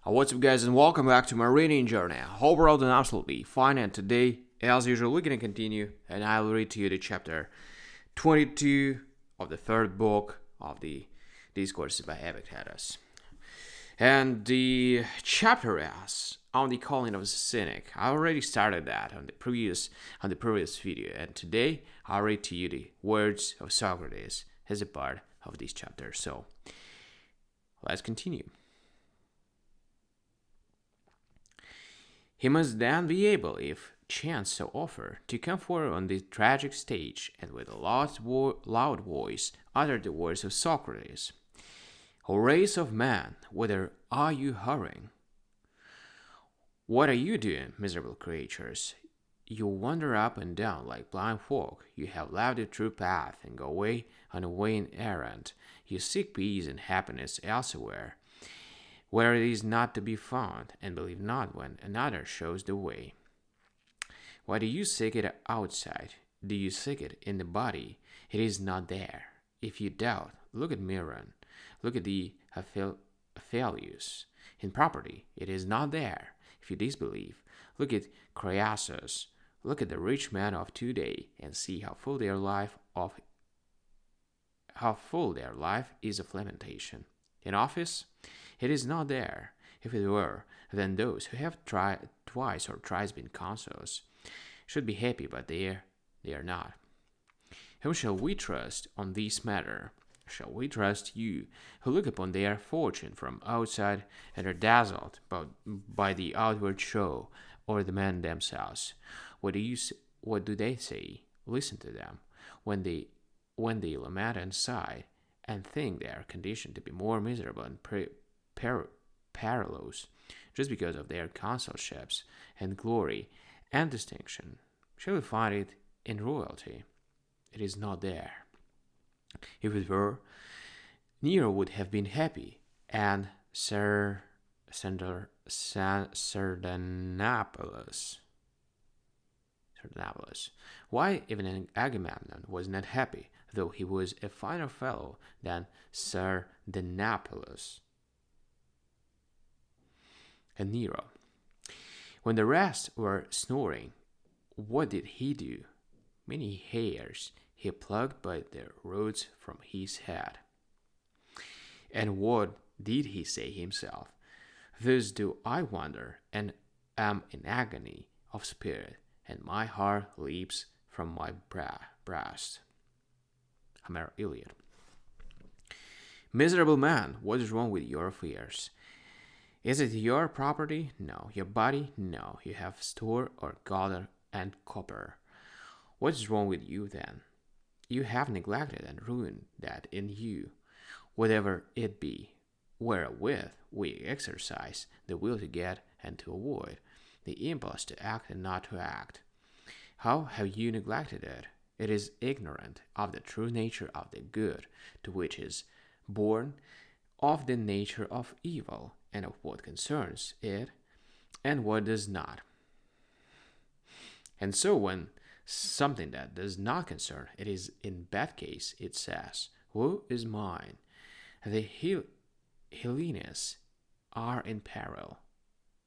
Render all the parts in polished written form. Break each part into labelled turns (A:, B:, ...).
A: What's up, guys, and welcome back to my reading journey. Hope we're all doing absolutely fine, and today, as usual, we're going to continue, and I will read to you the chapter 22 of the third book of the Discourses of Epictetus. And the chapter is on the calling of the Cynic. I already started that on the previous video, and today I'll read to you the words of Socrates as a part of this chapter. So, let's continue. He must then be able, if chance so offer, to come forward on the tragic stage, and with a loud voice utter the words of Socrates. O race of man, whither are you hurrying? What are you doing, miserable creatures? You wander up and down like blind folk. You have left the true path and go away on a vain errand. You seek peace and happiness elsewhere, where it is not to be found, and believe not when another shows the way. Why do you seek it outside? Do you seek it in the body? It is not there. If you doubt, look at Miron. Look at the Aphelius. In property, it is not there. If you disbelieve, look at Crassus. Look at the rich men of today, and see how full their life is of lamentation. In office, it is not there. If it were, then those who have tried twice or thrice been consuls should be happy, but they are not. Whom shall we trust on this matter? Shall we trust you, who look upon their fortune from outside and are dazzled by the outward show, or the men themselves? What do they say? Listen to them when they lament and sigh, and think their condition to be more miserable and perilous, just because of their consulships and glory and distinction. Shall we find it in royalty? It is not there. If it were, Nero would have been happy, and Sardanapalus. Why even Agamemnon was not happy, though he was a finer fellow than Sardanapalus and Nero. When the rest were snoring, what did he do? Many hairs he plucked by their roots from his head. And what did he say himself? Thus do I wander, and am in agony of spirit, and my heart leaps from my breast. Homer Iliad. Miserable man, what is wrong with your affairs? Is it your property? No. Your body? No. You have store or gold and copper. What is wrong with you then? You have neglected and ruined that in you, whatever it be, wherewith we exercise the will to get and to avoid, the impulse to act and not to act. How have you neglected it? It is ignorant of the true nature of the good, to which is born of the nature of evil, and of what concerns it, and what does not. And so when something that does not concern it is in bad case, it says, Woe is mine. The Hellenes are in peril,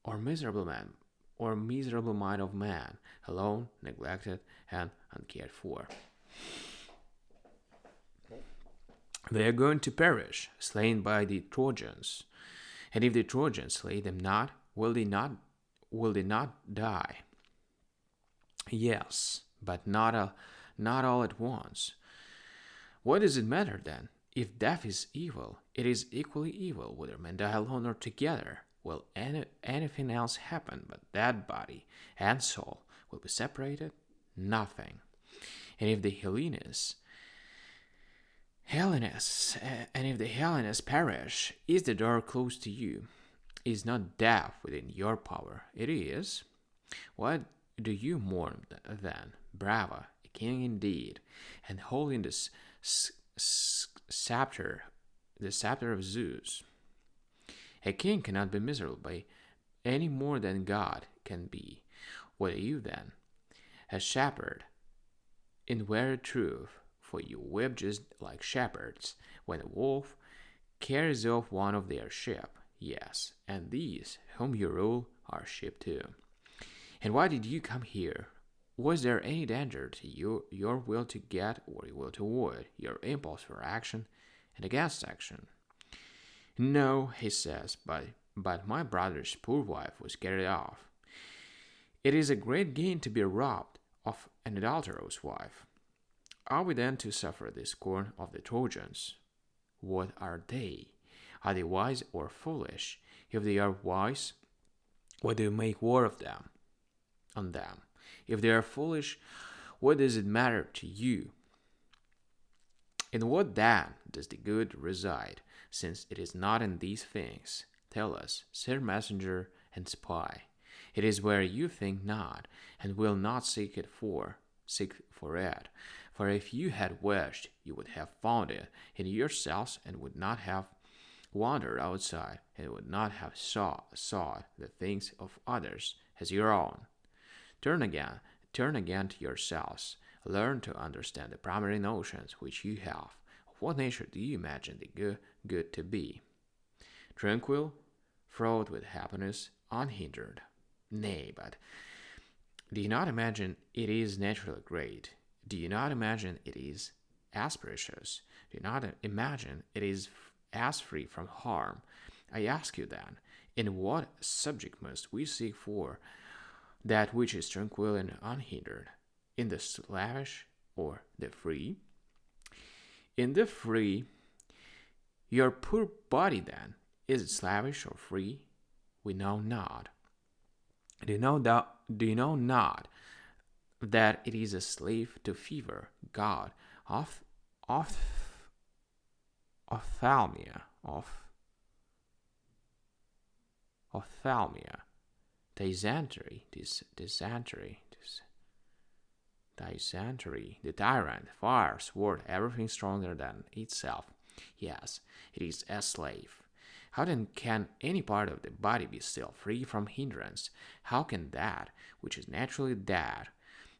A: or miserable man, or miserable mind of man, alone, neglected, and uncared for. They are going to perish, slain by the Trojans. And if the Trojans slay them not, will they not die? Yes, but not all at once. What does it matter then? If death is evil, it is equally evil whether men die alone or together. Will anything else happen but that body and soul will be separated? Nothing. And if the Hellenes perish, is the door closed to you? Is not death within your power? It is. What do you mourn then? Brava, a king indeed, and holding this scepter of Zeus. A king cannot be miserable by any more than God can be. What are you then? A shepherd, in very truth, for you weep just like shepherds when a wolf carries off one of their sheep. Yes, and these, whom you rule, are sheep too. And why did you come here? Was there any danger to your will to get or your will to avoid, your impulse for action and against action? No, he says, but my brother's poor wife was carried off. It is a great gain to be robbed of an adulterous wife. Are we then to suffer the scorn of the Trojans? What are they? Are they wise or foolish? If they are wise, why do you make war of them? On them. If they are foolish, what does it matter to you? In what then does the good reside, since it is not in these things? Tell us, sir messenger and spy. It is where you think not, and will not seek for it. For if you had wished, you would have found it in yourselves, and would not have wandered outside, and would not have sought the things of others as your own. Turn again to yourselves. Learn to understand the primary notions which you have. Of what nature do you imagine the good to be? Tranquil, fraught with happiness, unhindered. Nay, but do you not imagine it is naturally great? Do you not imagine it is as precious? Do you not imagine it is as free from harm? I ask you then, in what subject must we seek for that which is tranquil and unhindered? In the slavish or the free? In the free, your poor body then, is it slavish or free? We know not. Do you know not that it is a slave to fever, God, ophthalmia, dysentery, the tyrant, fire, sword, everything stronger than itself. Yes, it is a slave. How then can any part of the body be still free from hindrance? How can that which is naturally dead,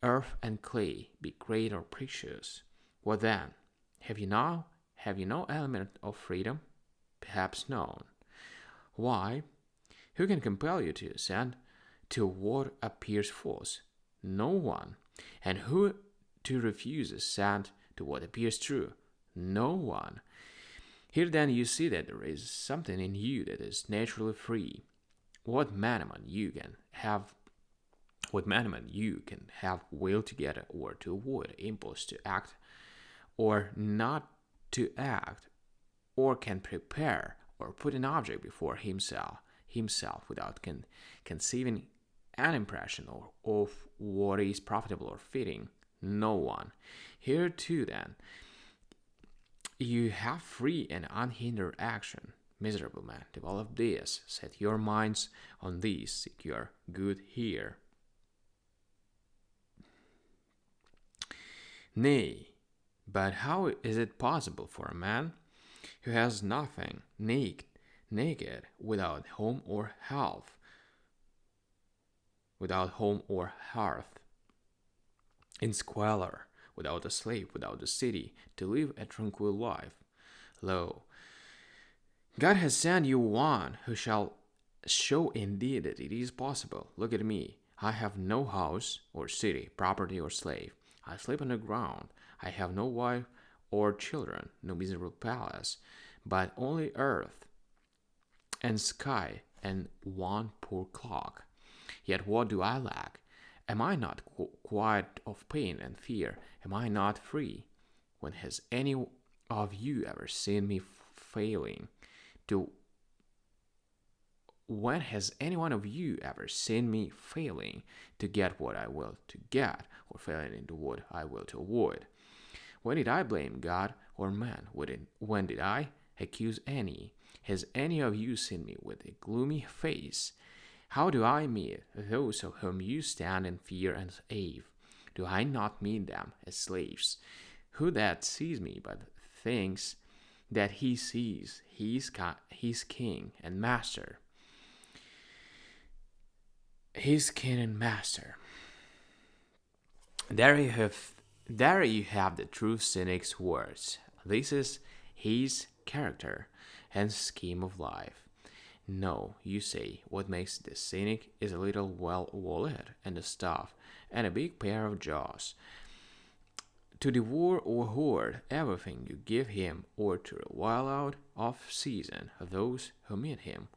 A: earth and clay, be great or precious? What then? Have you no element of freedom? Perhaps none. Why? Who can compel you to assent to what appears false? No one. And who to refuse assent to what appears true? No one. Here then you see that there is something in you that is naturally free. What man among you can have will to get or to avoid, impulse to act or not to act, or can prepare or put an object before himself without conceiving an impression of what is profitable or fitting? No one. Here too then you have free and unhindered action. Miserable man, develop this, set your minds on this, seek your good here. Nay, but how is it possible for a man who has nothing, naked, without home or hearth, in squalor, without a slave, without a city, to live a tranquil life? Lo, God has sent you one who shall show indeed that it is possible. Look at me. I have no house or city, property or slave. I sleep on the ground. I have no wife or children, no miserable palace, but only earth and sky and one poor clock. Yet what do I lack? Am I not quiet of pain and fear? Am I not free? When has any of you ever seen me failing to when has any one of you ever seen me failing to get what I will to get, or failing into what I will to avoid? When did I blame God or man? When did I accuse any? Has any of you seen me with a gloomy face? How do I meet those of whom you stand in fear and awe? Do I not meet them as slaves? Who that sees me but thinks that he sees his king and master? His king and master. There you have the true cynic's words. This is his character and scheme of life. No, you say, what makes the cynic is a little wallet and a staff and a big pair of jaws, to devour or hoard everything you give him, or to revile out of season those who meet him,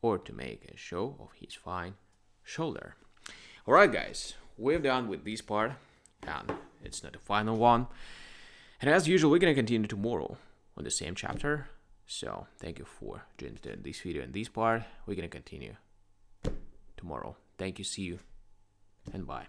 A: or to make a show of his fine shoulder. Alright, guys, we're done with this part, and it's not the final one. And as usual, we're gonna continue tomorrow on the same chapter. So thank you for joining this video and this part. We're gonna continue tomorrow. Thank you, see you, and bye.